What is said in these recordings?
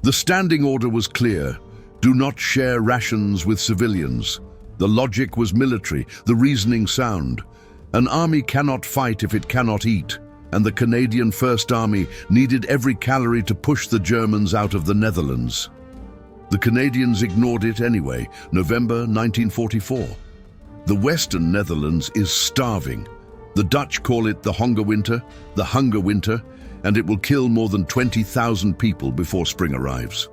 The standing order was clear. Do not share rations with civilians. The logic was military, the reasoning sound. An army cannot fight if it cannot eat, and the Canadian First Army needed every calorie to push the Germans out of the Netherlands. The Canadians ignored it anyway, November 1944. The Western Netherlands is starving. The Dutch call it the Hunger Winter, and it will kill more than 20,000 people before spring arrives.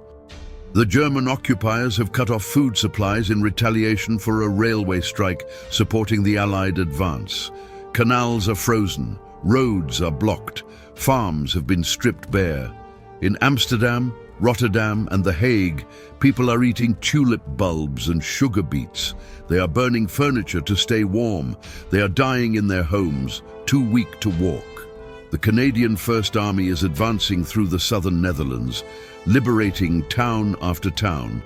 The German occupiers have cut off food supplies in retaliation for a railway strike supporting the Allied advance. Canals are frozen, roads are blocked, farms have been stripped bare. In Amsterdam, Rotterdam and The Hague, people are eating tulip bulbs and sugar beets. They are burning furniture to stay warm. They are dying in their homes, too weak to walk. The Canadian First Army is advancing through the southern Netherlands, liberating town after town.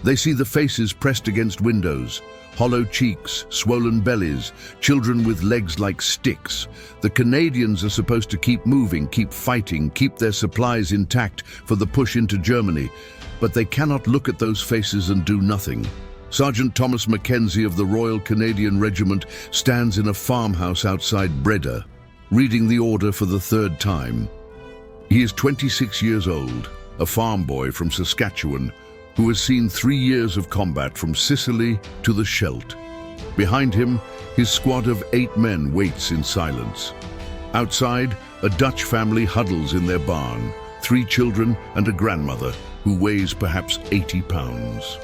They see the faces pressed against windows, hollow cheeks, swollen bellies, children with legs like sticks. The Canadians are supposed to keep moving, keep fighting, keep their supplies intact for the push into Germany, but they cannot look at those faces and do nothing. Sergeant Thomas Mackenzie of the Royal Canadian Regiment stands in a farmhouse outside Breda, reading the order for the third time. He is 26 years old, a farm boy from Saskatchewan, who has seen 3 years of combat from Sicily to the Scheldt. Behind him, his squad of 8 men waits in silence. Outside, a Dutch family huddles in their barn, 3 children and a grandmother who weighs perhaps 80 pounds.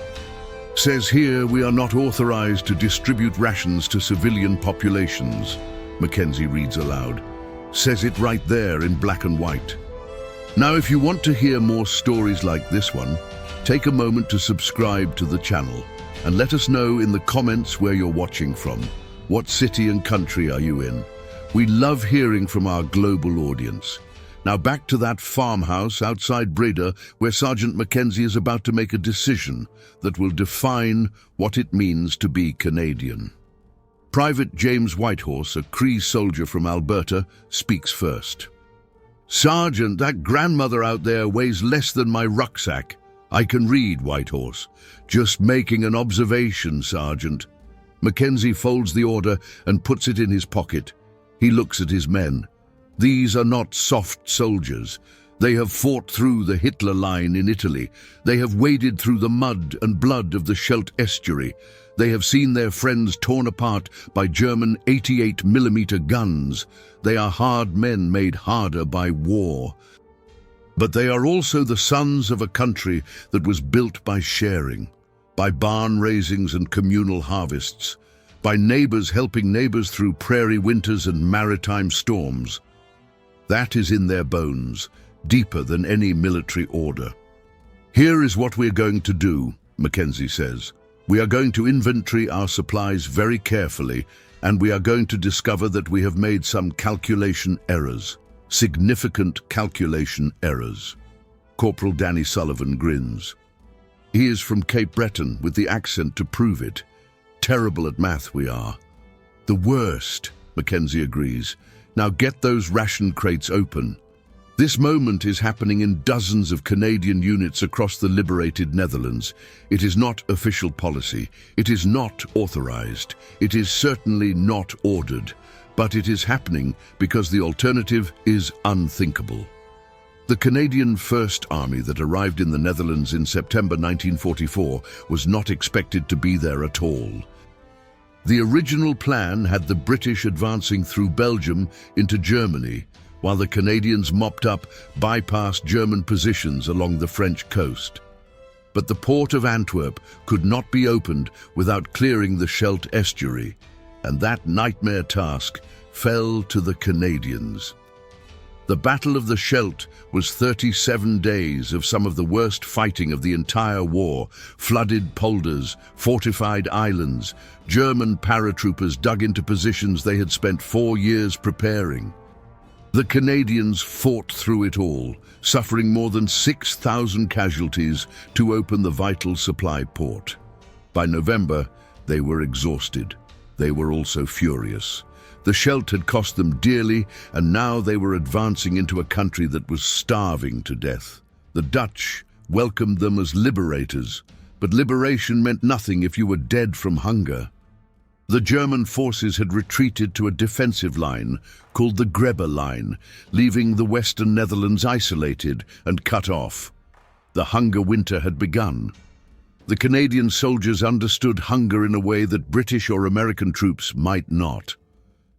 Says here we are not authorized to distribute rations to civilian populations, Mackenzie reads aloud. Says it right there in black and white. Now, if you want to hear more stories like this one, take a moment to subscribe to the channel and let us know in the comments where you're watching from. What city and country are you in? We love hearing from our global audience. Now back to that farmhouse outside Breda where Sergeant Mackenzie is about to make a decision that will define what it means to be Canadian. Private James Whitehorse, a Cree soldier from Alberta, speaks first. Sergeant, that grandmother out there weighs less than my rucksack. I can read, Whitehorse. Just making an observation, Sergeant. Mackenzie folds the order and puts it in his pocket. He looks at his men. These are not soft soldiers. They have fought through the Hitler line in Italy. They have waded through the mud and blood of the Scheldt estuary. They have seen their friends torn apart by German 88mm guns. They are hard men made harder by war. But they are also the sons of a country that was built by sharing, by barn raisings and communal harvests, by neighbors helping neighbors through prairie winters and maritime storms. That is in their bones, deeper than any military order. Here is what we're going to do, Mackenzie says. We are going to inventory our supplies very carefully, and we are going to discover that we have made some calculation errors. Significant calculation errors. Corporal Danny Sullivan grins. He is from Cape Breton with the accent to prove it. Terrible at math we are. The worst, Mackenzie agrees. Now get those ration crates open. This moment is happening in dozens of Canadian units across the liberated Netherlands. It is not official policy. It is not authorized. It is certainly not ordered. But it is happening because the alternative is unthinkable. The Canadian First Army that arrived in the Netherlands in September 1944 was not expected to be there at all. The original plan had the British advancing through Belgium into Germany, while the Canadians mopped up, bypassed German positions along the French coast. But the port of Antwerp could not be opened without clearing the Scheldt estuary, and that nightmare task fell to the Canadians. The Battle of the Scheldt was 37 days of some of the worst fighting of the entire war. Flooded polders, fortified islands, German paratroopers dug into positions they had spent 4 years preparing. The Canadians fought through it all, suffering more than 6,000 casualties to open the vital supply port. By November, they were exhausted. They were also furious. The Scheldt had cost them dearly, and now they were advancing into a country that was starving to death. The Dutch welcomed them as liberators, but liberation meant nothing if you were dead from hunger. The German forces had retreated to a defensive line called the Grebbe Line, leaving the Western Netherlands isolated and cut off. The hunger winter had begun. The Canadian soldiers understood hunger in a way that British or American troops might not.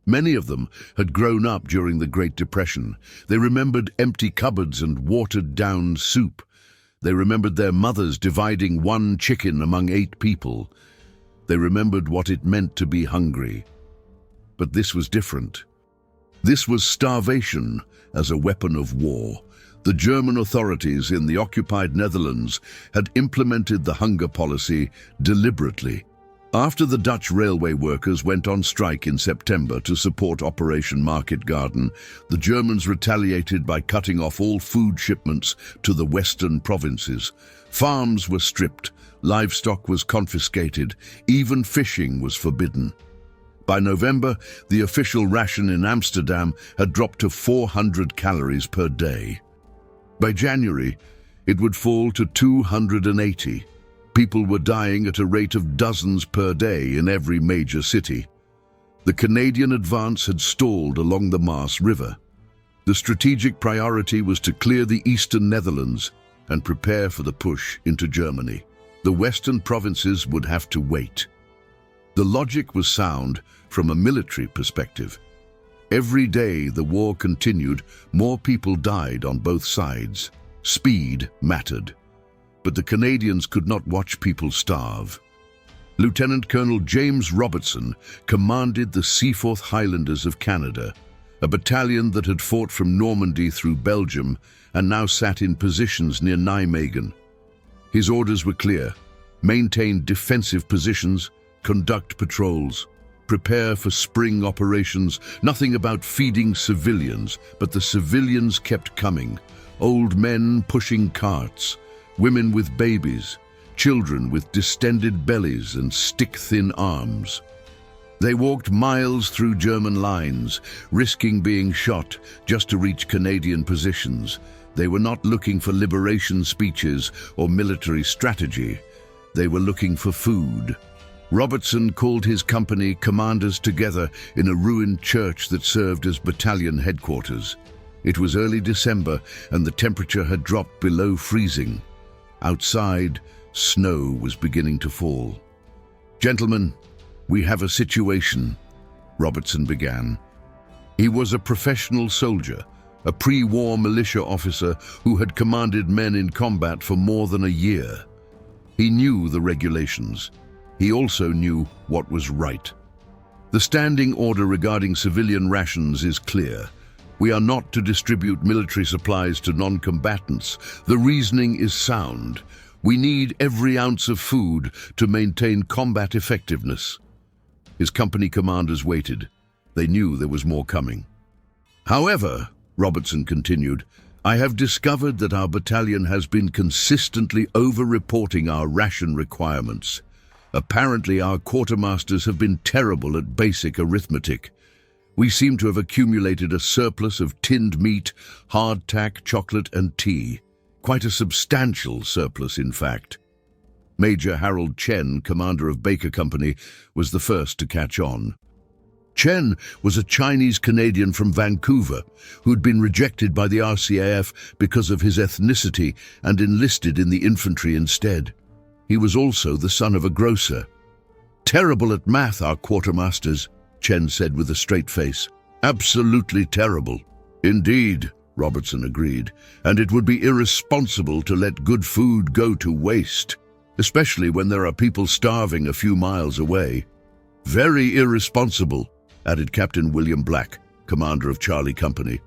Many of them had grown up during the Great Depression. They remembered empty cupboards and watered-down soup. They remembered their mothers dividing one chicken among 8 people. They remembered what it meant to be hungry. But this was different. This was starvation as a weapon of war. The German authorities in the occupied Netherlands had implemented the hunger policy deliberately. After the Dutch railway workers went on strike in September to support Operation Market Garden, the Germans retaliated by cutting off all food shipments to the western provinces. Farms were stripped, livestock was confiscated, even fishing was forbidden. By November, the official ration in Amsterdam had dropped to 400 calories per day. By January, it would fall to 280. People were dying at a rate of dozens per day in every major city. The Canadian advance had stalled along the Maas River. The strategic priority was to clear the eastern Netherlands and prepare for the push into Germany. The western provinces would have to wait. The logic was sound from a military perspective. Every day the war continued, more people died on both sides. Speed mattered. But the Canadians could not watch people starve. Lieutenant Colonel James Robertson commanded the Seaforth Highlanders of Canada, a battalion that had fought from Normandy through Belgium and now sat in positions near Nijmegen. His orders were clear: maintain defensive positions, conduct patrols, prepare for spring operations. Nothing about feeding civilians, but the civilians kept coming. Old men pushing carts, women with babies, children with distended bellies and stick-thin arms. They walked miles through German lines, risking being shot just to reach Canadian positions. They were not looking for liberation speeches or military strategy. They were looking for food. Robertson called his company commanders together in a ruined church that served as battalion headquarters. It was early December and the temperature had dropped below freezing. Outside, snow was beginning to fall. "Gentlemen, we have a situation," Robertson began. He was a professional soldier, a pre-war militia officer who had commanded men in combat for more than a year. He knew the regulations. He also knew what was right. The standing order regarding civilian rations is clear. We are not to distribute military supplies to non-combatants. The reasoning is sound. We need every ounce of food to maintain combat effectiveness. His company commanders waited. They knew there was more coming. "However," Robertson continued, "I have discovered that our battalion has been consistently over-reporting our ration requirements. Apparently, our quartermasters have been terrible at basic arithmetic. We seem to have accumulated a surplus of tinned meat, hardtack, chocolate and tea. Quite a substantial surplus, in fact." Major Harold Chen, commander of Baker Company, was the first to catch on. Chen was a Chinese-Canadian from Vancouver who'd been rejected by the RCAF because of his ethnicity and enlisted in the infantry instead. He was also the son of a grocer. "Terrible at math, our quartermasters," Chen said with a straight face. "Absolutely terrible." "Indeed," Robertson agreed, "and it would be irresponsible to let good food go to waste, especially when there are people starving a few miles away." "Very irresponsible," added Captain William Black, commander of Charlie Company.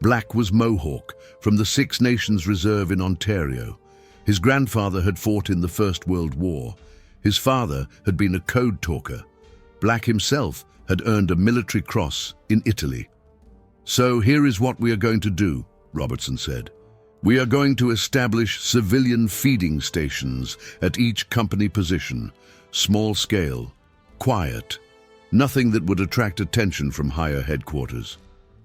Black was Mohawk from the Six Nations Reserve in Ontario. His grandfather had fought in the First World War. His father had been a code talker. Black himself had earned a military cross in Italy. "So here is what we are going to do," Robertson said. "We are going to establish civilian feeding stations at each company position, small scale, quiet, nothing that would attract attention from higher headquarters.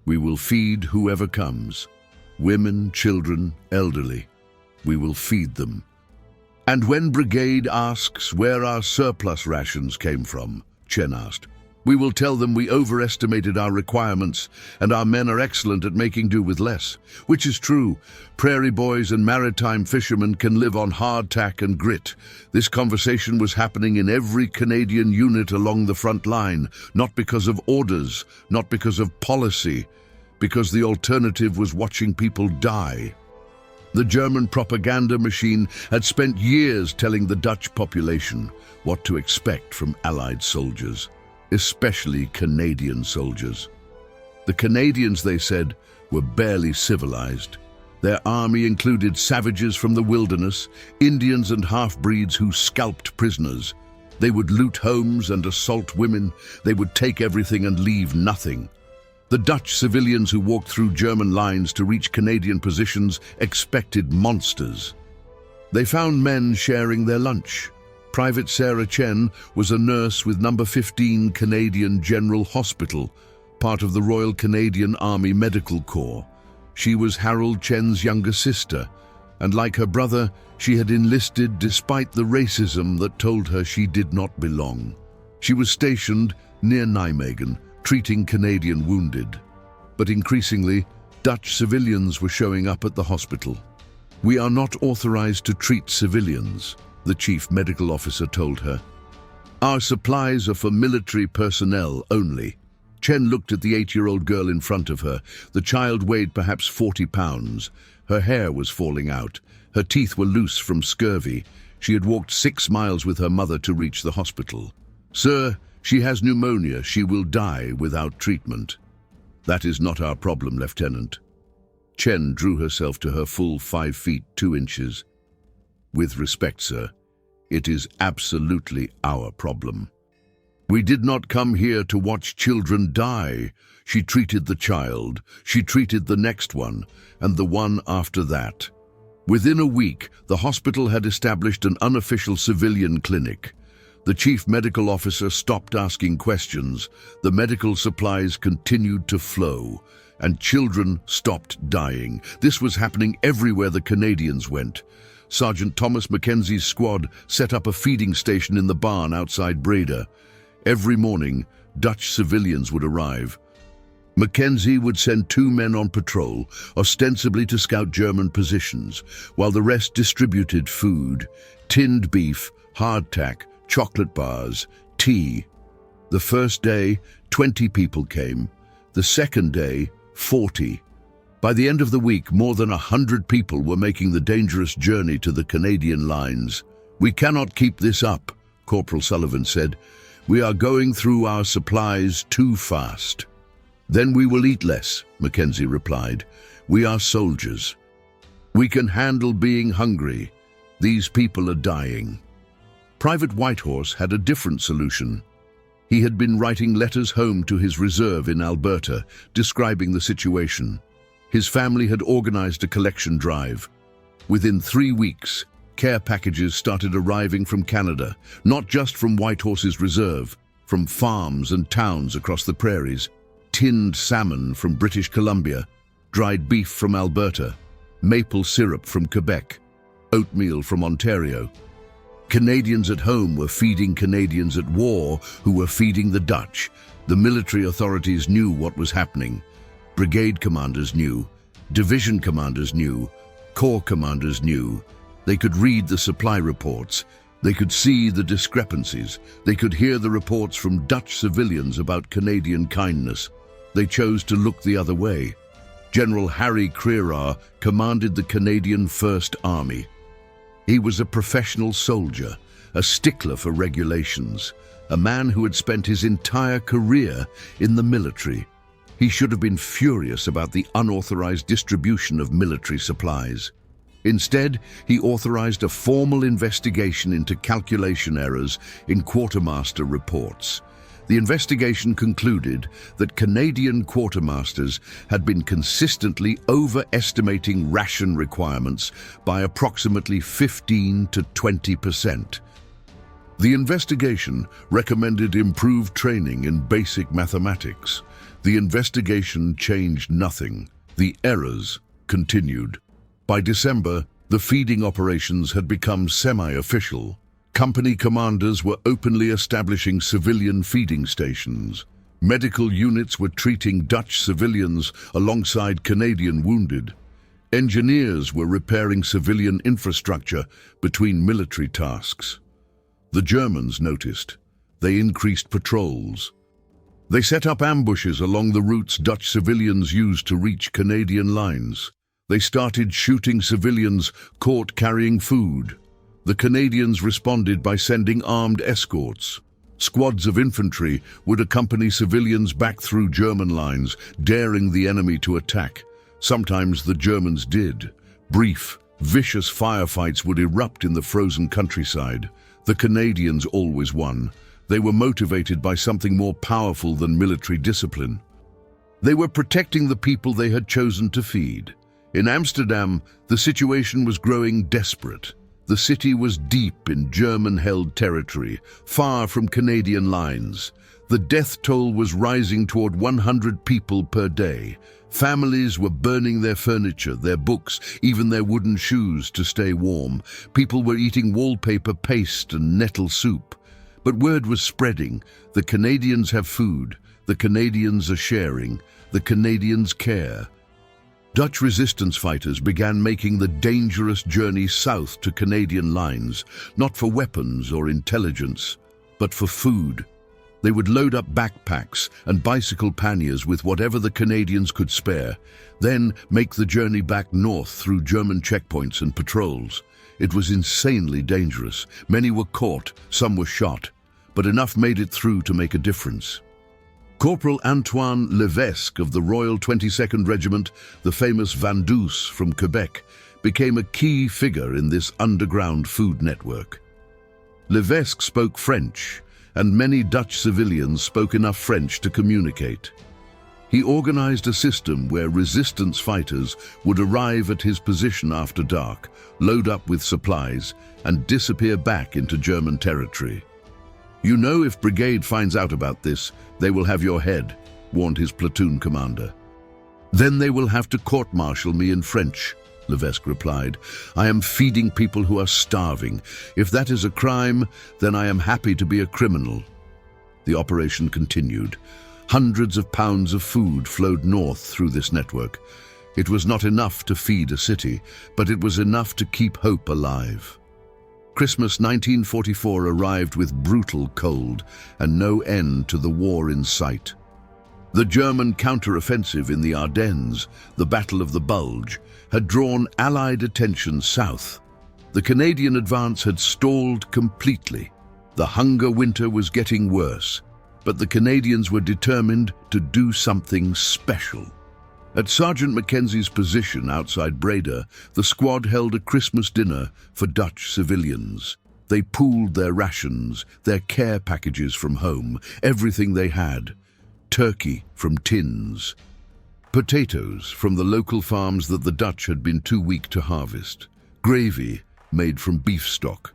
We will feed whoever comes, women, children, elderly. we will feed them. And when brigade asks where our surplus rations came from, Chen asked, we will tell them we overestimated our requirements and our men are excellent at making do with less. Which is true. Prairie boys and maritime fishermen can live on hardtack and grit. This conversation was happening in every Canadian unit along the front line, not because of orders, not because of policy, because the alternative was watching people die. The German propaganda machine had spent years telling the Dutch population what to expect from Allied soldiers, especially Canadian soldiers. The Canadians, they said, were barely civilized. Their army included savages from the wilderness, Indians and half-breeds who scalped prisoners. They would loot homes and assault women. They would take everything and leave nothing. The Dutch civilians who walked through German lines to reach Canadian positions expected monsters. They found men sharing their lunch. Private Sarah Chen was a nurse with No. 15 Canadian General Hospital, part of the Royal Canadian Army Medical Corps. She was Harold Chen's younger sister, and like her brother, she had enlisted despite the racism that told her she did not belong. She was stationed near Nijmegen, treating Canadian wounded. But increasingly, Dutch civilians were showing up at the hospital. We are not authorized to treat civilians, the chief medical officer told her. Our supplies are for military personnel only. Chen looked at the 8-year-old girl in front of her. The child weighed perhaps 40 pounds. Her hair was falling out. Her teeth were loose from scurvy. She had walked 6 miles with her mother to reach the hospital. Sir, she has pneumonia. She will die without treatment. That is not our problem, Lieutenant. Chen drew herself to her full 5 feet 2 inches. With respect, sir, it is absolutely our problem. We did not come here to watch children die. She treated the child, she treated the next one, and the one after that. Within a week, the hospital had established an unofficial civilian clinic. The chief medical officer stopped asking questions, the medical supplies continued to flow, and children stopped dying. This was happening everywhere the Canadians went. Sergeant Thomas Mackenzie's squad set up a feeding station in the barn outside Breda. Every morning, Dutch civilians would arrive. Mackenzie would send 2 men on patrol, ostensibly to scout German positions, while the rest distributed food, tinned beef, hardtack, chocolate bars, tea. The first day, 20 people came. The second day, 40. By the end of the week, more than 100 people were making the dangerous journey to the Canadian lines. We cannot keep this up, Corporal Sullivan said. We are going through our supplies too fast. Then we will eat less, Mackenzie replied. We are soldiers. We can handle being hungry. These people are dying. Private Whitehorse had a different solution. He had been writing letters home to his reserve in Alberta, describing the situation. His family had organized a collection drive. Within 3 weeks, care packages started arriving from Canada, not just from Whitehorse's reserve, from farms and towns across the prairies, tinned salmon from British Columbia, dried beef from Alberta, maple syrup from Quebec, oatmeal from Ontario. Canadians at home were feeding Canadians at war who were feeding the Dutch. The military authorities knew what was happening. Brigade commanders knew, division commanders knew, corps commanders knew. They could read the supply reports. They could see the discrepancies. They could hear the reports from Dutch civilians about Canadian kindness. They chose to look the other way. General Harry Crerar commanded the Canadian First Army. He was a professional soldier, a stickler for regulations, a man who had spent his entire career in the military. He should have been furious about the unauthorized distribution of military supplies. Instead, he authorized a formal investigation into calculation errors in quartermaster reports. The investigation concluded that Canadian quartermasters had been consistently overestimating ration requirements by approximately 15 to 20%. The investigation recommended improved training in basic mathematics. The investigation changed nothing. The errors continued. By December, The feeding operations had become semi-official. Company commanders were openly establishing civilian feeding stations. Medical units were treating Dutch civilians alongside Canadian wounded. Engineers were repairing civilian infrastructure between military tasks. The Germans noticed. They increased patrols. They set up ambushes along the routes Dutch civilians used to reach Canadian lines. They started shooting civilians caught carrying food. The Canadians responded by sending armed escorts. Squads of infantry would accompany civilians back through German lines, daring the enemy to attack. Sometimes the Germans did. Brief, vicious firefights would erupt in the frozen countryside. The Canadians always won. They were motivated by something more powerful than military discipline. They were protecting the people they had chosen to feed. In Amsterdam, the situation was growing desperate. The city was deep in German-held territory, far from Canadian lines. The death toll was rising toward 100 people per day. Families were burning their furniture, their books, even their wooden shoes to stay warm. People were eating wallpaper paste and nettle soup. But word was spreading. The Canadians have food. The Canadians are sharing. The Canadians care. Dutch resistance fighters began making the dangerous journey south to Canadian lines, not for weapons or intelligence, but for food. They would load up backpacks and bicycle panniers with whatever the Canadians could spare, then make the journey back north through German checkpoints and patrols. It was insanely dangerous. Many were caught, some were shot, but enough made it through to make a difference. Corporal Antoine Levesque of the Royal 22nd Regiment, the famous Vendeuse from Quebec, became a key figure in this underground food network. Levesque spoke French, and many Dutch civilians spoke enough French to communicate. He organized a system where resistance fighters would arrive at his position after dark, load up with supplies, and disappear back into German territory. "You know, if brigade finds out about this, they will have your head," warned his platoon commander. "Then they will have to court-martial me in French," Levesque replied. "I am feeding people who are starving. If that is a crime, then I am happy to be a criminal." The operation continued. Hundreds of pounds of food flowed north through this network. It was not enough to feed a city, but it was enough to keep hope alive. Christmas 1944 arrived with brutal cold and no end to the war in sight. The German counter-offensive in the Ardennes, the Battle of the Bulge, had drawn Allied attention south. The Canadian advance had stalled completely. The hunger winter was getting worse, but the Canadians were determined to do something special. At Sergeant Mackenzie's position outside Breda, the squad held a Christmas dinner for Dutch civilians. They pooled their rations, their care packages from home, everything they had. Turkey from tins. Potatoes from the local farms that the Dutch had been too weak to harvest. Gravy made from beef stock.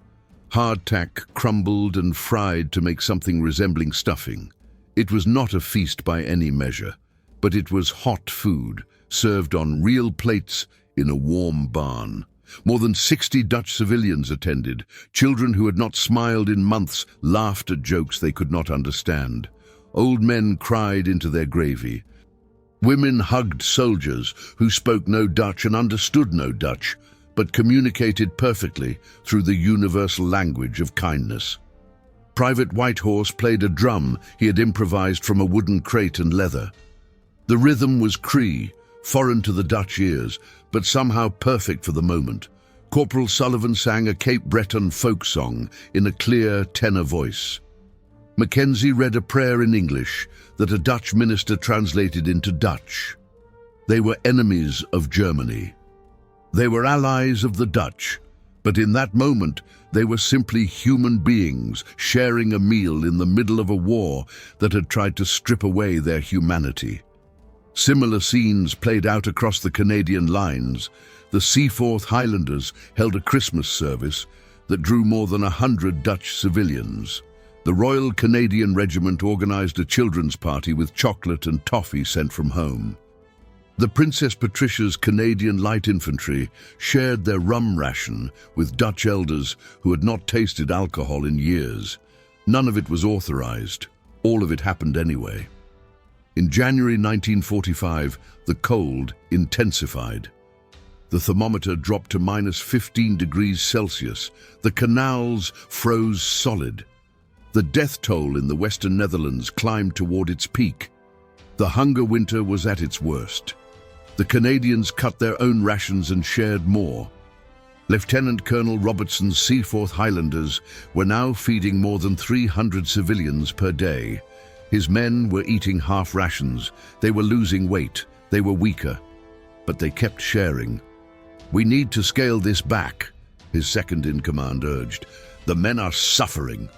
Hardtack crumbled and fried to make something resembling stuffing. It was not a feast by any measure, but it was hot food, served on real plates in a warm barn. More than 60 Dutch civilians attended. Children who had not smiled in months laughed at jokes they could not understand. Old men cried into their gravy. Women hugged soldiers who spoke no Dutch and understood no Dutch, but communicated perfectly through the universal language of kindness. Private Whitehorse played a drum he had improvised from a wooden crate and leather. The rhythm was Cree, foreign to the Dutch ears, but somehow perfect for the moment. Corporal Sullivan sang a Cape Breton folk song in a clear tenor voice. Mackenzie read a prayer in English that a Dutch minister translated into Dutch. They were enemies of Germany. They were allies of the Dutch, but in that moment they were simply human beings sharing a meal in the middle of a war that had tried to strip away their humanity. Similar scenes played out across the Canadian lines. The Seaforth Highlanders held a Christmas service that drew more than 100 Dutch civilians. The Royal Canadian Regiment organized a children's party with chocolate and toffee sent from home. The Princess Patricia's Canadian Light Infantry shared their rum ration with Dutch elders who had not tasted alcohol in years. None of it was authorized. All of it happened anyway. In January 1945, the cold intensified. The thermometer dropped to -15 degrees Celsius. The canals froze solid. The death toll in the Western Netherlands climbed toward its peak. The hunger winter was at its worst. The Canadians cut their own rations and shared more. Lieutenant Colonel Robertson's Seaforth Highlanders were now feeding more than 300 civilians per day. His men were eating half rations. They were losing weight. They were weaker. But they kept sharing. "We need to scale this back," his second-in-command urged. "The men are suffering."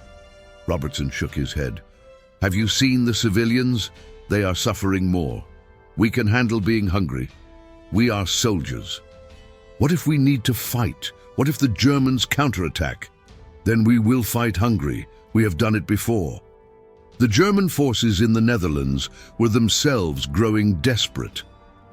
Robertson shook his head. "Have you seen the civilians? They are suffering more. We can handle being hungry. We are soldiers. What if we need to fight? What if the Germans counterattack? Then we will fight hungry. We have done it before." The German forces in the Netherlands were themselves growing desperate.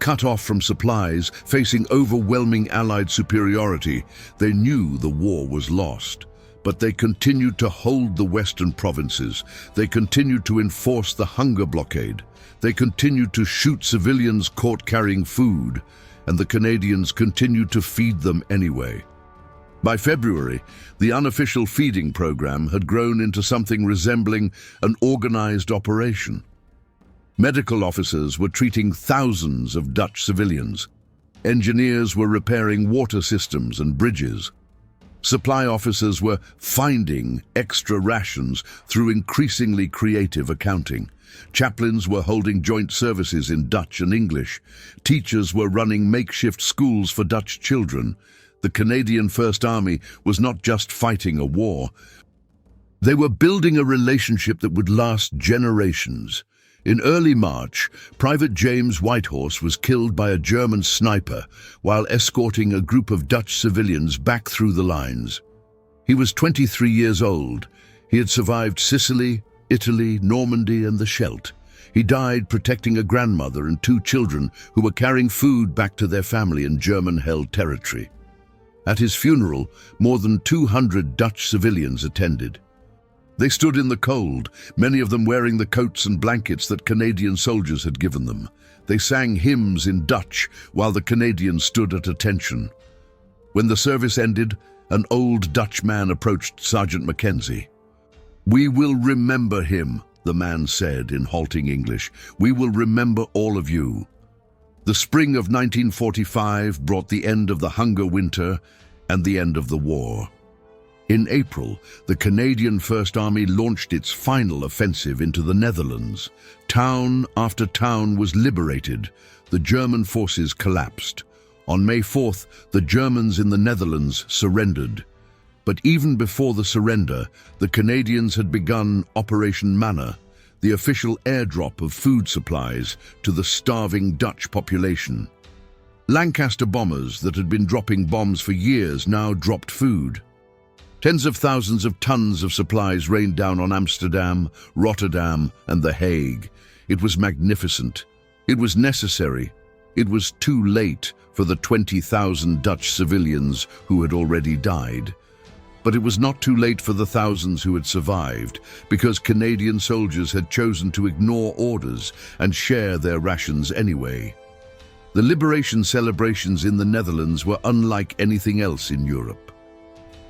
Cut off from supplies, facing overwhelming Allied superiority, they knew the war was lost. But they continued to hold the western provinces. They continued to enforce the hunger blockade. They continued to shoot civilians caught carrying food, and the Canadians continued to feed them anyway. By February, the unofficial feeding program had grown into something resembling an organized operation. Medical officers were treating thousands of Dutch civilians. Engineers were repairing water systems and bridges. Supply officers were finding extra rations through increasingly creative accounting. Chaplains were holding joint services in Dutch and English. Teachers were running makeshift schools for Dutch children. The Canadian First Army was not just fighting a war. They were building a relationship that would last generations. In early March, Private James Whitehorse was killed by a German sniper while escorting a group of Dutch civilians back through the lines. He was 23 years old. He had survived Sicily, Italy, Normandy, and the Scheldt. He died protecting a grandmother and 2 children who were carrying food back to their family in German-held territory. At his funeral, more than 200 Dutch civilians attended. They stood in the cold, many of them wearing the coats and blankets that Canadian soldiers had given them. They sang hymns in Dutch while the Canadians stood at attention. When the service ended, an old Dutch man approached Sergeant Mackenzie. "We will remember him," the man said in halting English. "We will remember all of you." The spring of 1945 brought the end of the hunger winter and the end of the war. In April, the Canadian First Army launched its final offensive into the Netherlands. Town after town was liberated. The German forces collapsed. On May 4th, the Germans in the Netherlands surrendered. But even before the surrender, the Canadians had begun Operation Manna, the official airdrop of food supplies to the starving Dutch population. Lancaster bombers that had been dropping bombs for years now dropped food. Tens of thousands of tons of supplies rained down on Amsterdam, Rotterdam, and The Hague. It was magnificent. It was necessary. It was too late for the 20,000 Dutch civilians who had already died. But it was not too late for the thousands who had survived, because Canadian soldiers had chosen to ignore orders and share their rations anyway. The liberation celebrations in the Netherlands were unlike anything else in Europe.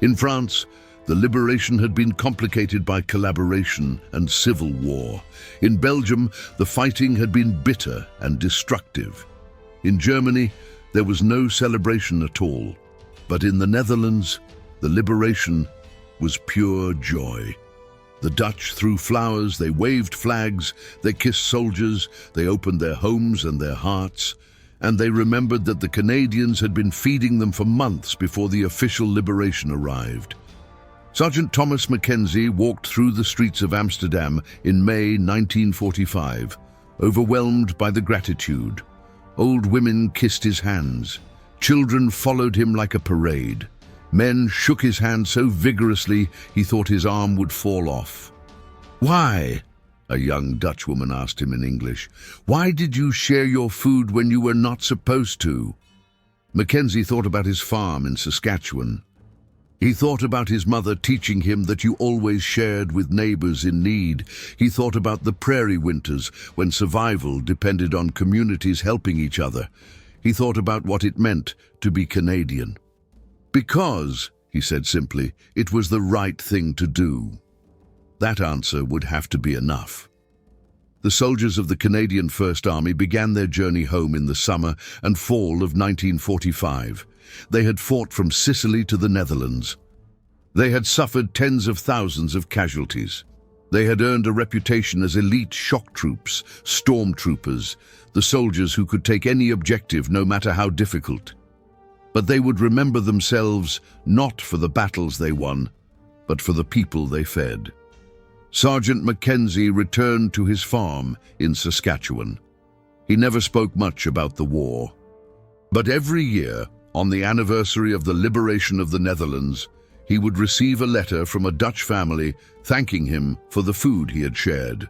In France, the liberation had been complicated by collaboration and civil war. In Belgium, the fighting had been bitter and destructive. In Germany, there was no celebration at all. But in the Netherlands, the liberation was pure joy. The Dutch threw flowers, they waved flags, they kissed soldiers, they opened their homes and their hearts, and they remembered that the Canadians had been feeding them for months before the official liberation arrived. Sergeant Thomas Mackenzie walked through the streets of Amsterdam in May 1945, overwhelmed by the gratitude. Old women kissed his hands. Children followed him like a parade. Men shook his hand so vigorously he thought his arm would fall off. "Why?" a young Dutch woman asked him in English. "Why did you share your food when you were not supposed to?" Mackenzie thought about his farm in Saskatchewan. He thought about his mother teaching him that you always shared with neighbors in need. He thought about the prairie winters when survival depended on communities helping each other. He thought about what it meant to be Canadian. "Because," he said simply, "it was the right thing to do." That answer would have to be enough. The soldiers of the Canadian First Army began their journey home in the summer and fall of 1945. They had fought from Sicily to the Netherlands. They had suffered tens of thousands of casualties. They had earned a reputation as elite shock troops, stormtroopers, the soldiers who could take any objective no matter how difficult. But they would remember themselves not for the battles they won, but for the people they fed. Sergeant Mackenzie returned to his farm in Saskatchewan. He never spoke much about the war. But every year, on the anniversary of the liberation of the Netherlands, he would receive a letter from a Dutch family thanking him for the food he had shared.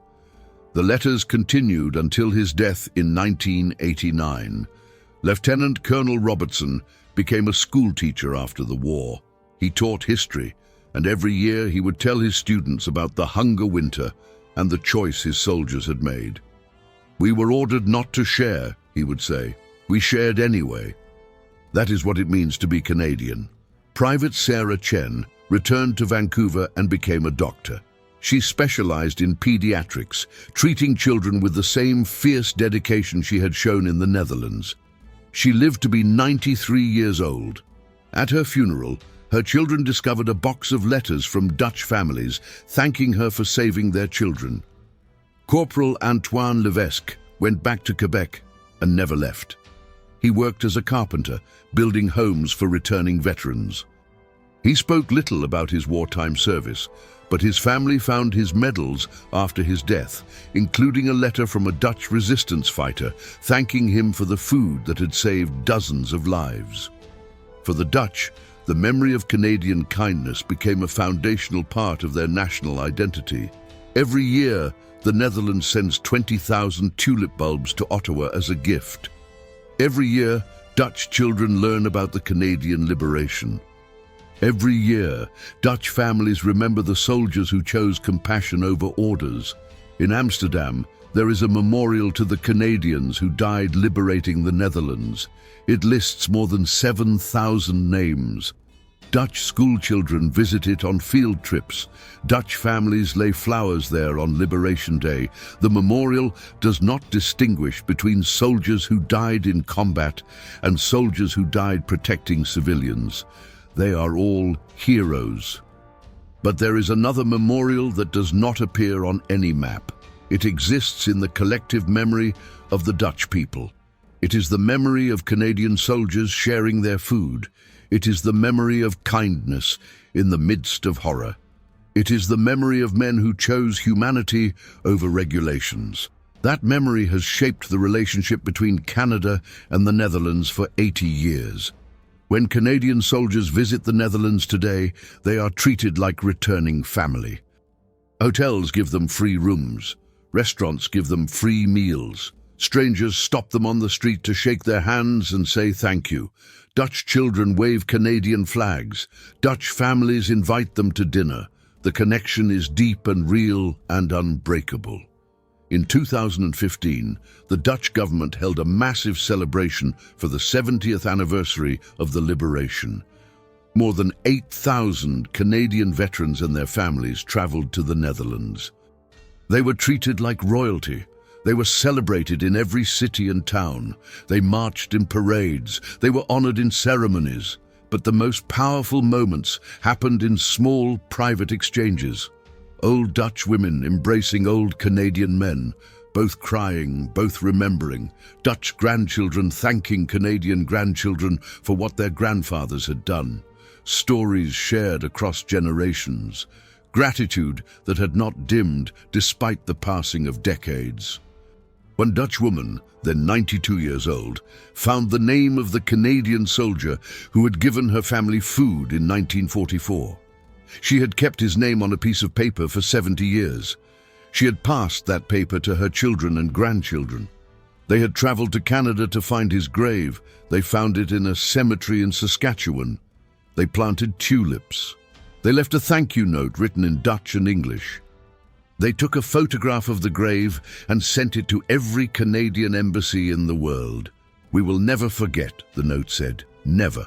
The letters continued until his death in 1989. Lieutenant Colonel Robertson became a schoolteacher after the war. He taught history, and every year he would tell his students about the hunger winter and the choice his soldiers had made. "We were ordered not to share," he would say. "We shared anyway." That is what it means to be Canadian. Private Sarah Chen returned to Vancouver and became a doctor. She specialized in pediatrics, treating children with the same fierce dedication she had shown in the Netherlands. She lived to be 93 years old. At her funeral, her children discovered a box of letters from Dutch families thanking her for saving their children. Corporal Antoine Levesque went back to Quebec and never left. He worked as a carpenter, building homes for returning veterans. He spoke little about his wartime service, but his family found his medals after his death, including a letter from a Dutch resistance fighter thanking him for the food that had saved dozens of lives. For the Dutch, the memory of Canadian kindness became a foundational part of their national identity. Every year, the Netherlands sends 20,000 tulip bulbs to Ottawa as a gift. Every year, Dutch children learn about the Canadian liberation. Every year, Dutch families remember the soldiers who chose compassion over orders. In Amsterdam, there is a memorial to the Canadians who died liberating the Netherlands. It lists more than 7,000 names. Dutch schoolchildren visit it on field trips. Dutch families lay flowers there on Liberation Day. The memorial does not distinguish between soldiers who died in combat and soldiers who died protecting civilians. They are all heroes. But there is another memorial that does not appear on any map. It exists in the collective memory of the Dutch people. It is the memory of Canadian soldiers sharing their food. It is the memory of kindness in the midst of horror. It is the memory of men who chose humanity over regulations. That memory has shaped the relationship between Canada and the Netherlands for 80 years. When Canadian soldiers visit the Netherlands today, they are treated like returning family. Hotels give them free rooms. Restaurants give them free meals. Strangers stop them on the street to shake their hands and say thank you. Dutch children wave Canadian flags. Dutch families invite them to dinner. The connection is deep and real and unbreakable. In 2015, the Dutch government held a massive celebration for the 70th anniversary of the liberation. More than 8,000 Canadian veterans and their families traveled to the Netherlands. They were treated like royalty. They were celebrated in every city and town. They marched in parades. They were honored in ceremonies. But the most powerful moments happened in small, private exchanges. Old Dutch women embracing old Canadian men, both crying, both remembering. Dutch grandchildren thanking Canadian grandchildren for what their grandfathers had done. Stories shared across generations. Gratitude that had not dimmed despite the passing of decades. One Dutch woman, then 92 years old, found the name of the Canadian soldier who had given her family food in 1944. She had kept his name on a piece of paper for 70 years. She had passed that paper to her children and grandchildren. They had traveled to Canada to find his grave. They found it in a cemetery in Saskatchewan. They planted tulips. They left a thank you note written in Dutch and English. They took a photograph of the grave and sent it to every Canadian embassy in the world. "We will never forget," the note said, "never."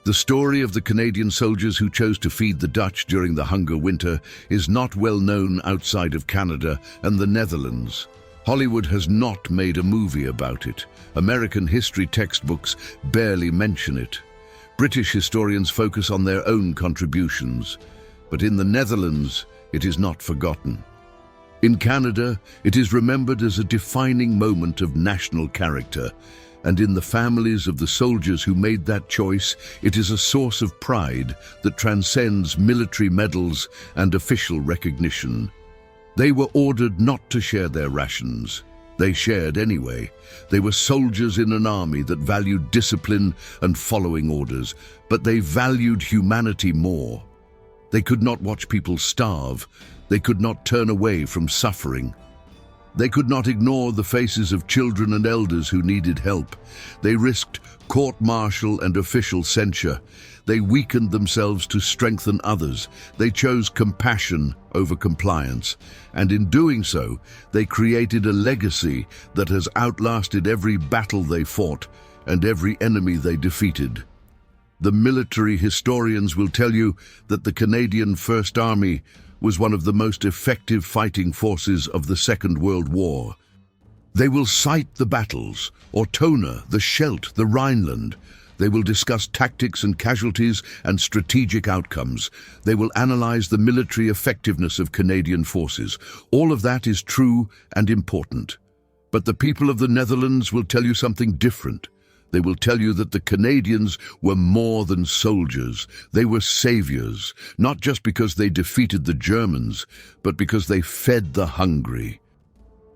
The story of the Canadian soldiers who chose to feed the Dutch during the hunger winter is not well known outside of Canada and the Netherlands. Hollywood has not made a movie about it. American history textbooks barely mention it. British historians focus on their own contributions. But in the Netherlands, it is not forgotten. In Canada, it is remembered as a defining moment of national character. And in the families of the soldiers who made that choice, it is a source of pride that transcends military medals and official recognition. They were ordered not to share their rations. They shared anyway. They were soldiers in an army that valued discipline and following orders, but they valued humanity more. They could not watch people starve. They could not turn away from suffering. They could not ignore the faces of children and elders who needed help. They risked court-martial and official censure. They weakened themselves to strengthen others. They chose compassion over compliance. And in doing so, they created a legacy that has outlasted every battle they fought and every enemy they defeated. The military historians will tell you that the Canadian First Army was one of the most effective fighting forces of the Second World War. They will cite the battles, Ortona, the Scheldt, the Rhineland. They will discuss tactics and casualties and strategic outcomes. They will analyze the military effectiveness of Canadian forces. All of that is true and important. But the people of the Netherlands will tell you something different. They will tell you that the Canadians were more than soldiers. They were saviors, not just because they defeated the Germans, but because they fed the hungry.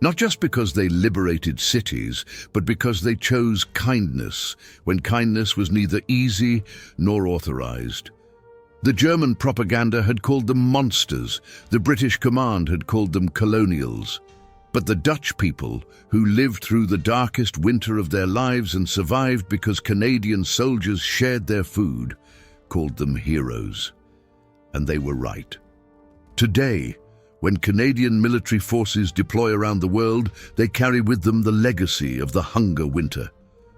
Not just because they liberated cities, but because they chose kindness, when kindness was neither easy nor authorized. The German propaganda had called them monsters. The British command had called them colonials. But the Dutch people, who lived through the darkest winter of their lives and survived because Canadian soldiers shared their food, called them heroes. And they were right. Today, when Canadian military forces deploy around the world, they carry with them the legacy of the hunger winter.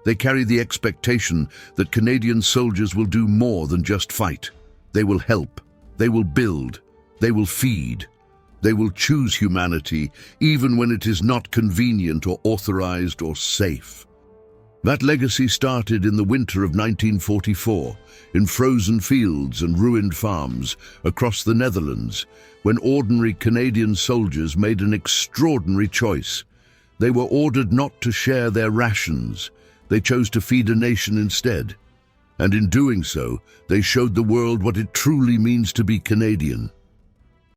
They carry the expectation that Canadian soldiers will do more than just fight. They will help, they will build, they will feed. They will choose humanity even when it is not convenient or authorized or safe. That legacy started in the winter of 1944, in frozen fields and ruined farms across the Netherlands, when ordinary Canadian soldiers made an extraordinary choice. They were ordered not to share their rations. They chose to feed a nation instead. And in doing so, they showed the world what it truly means to be Canadian.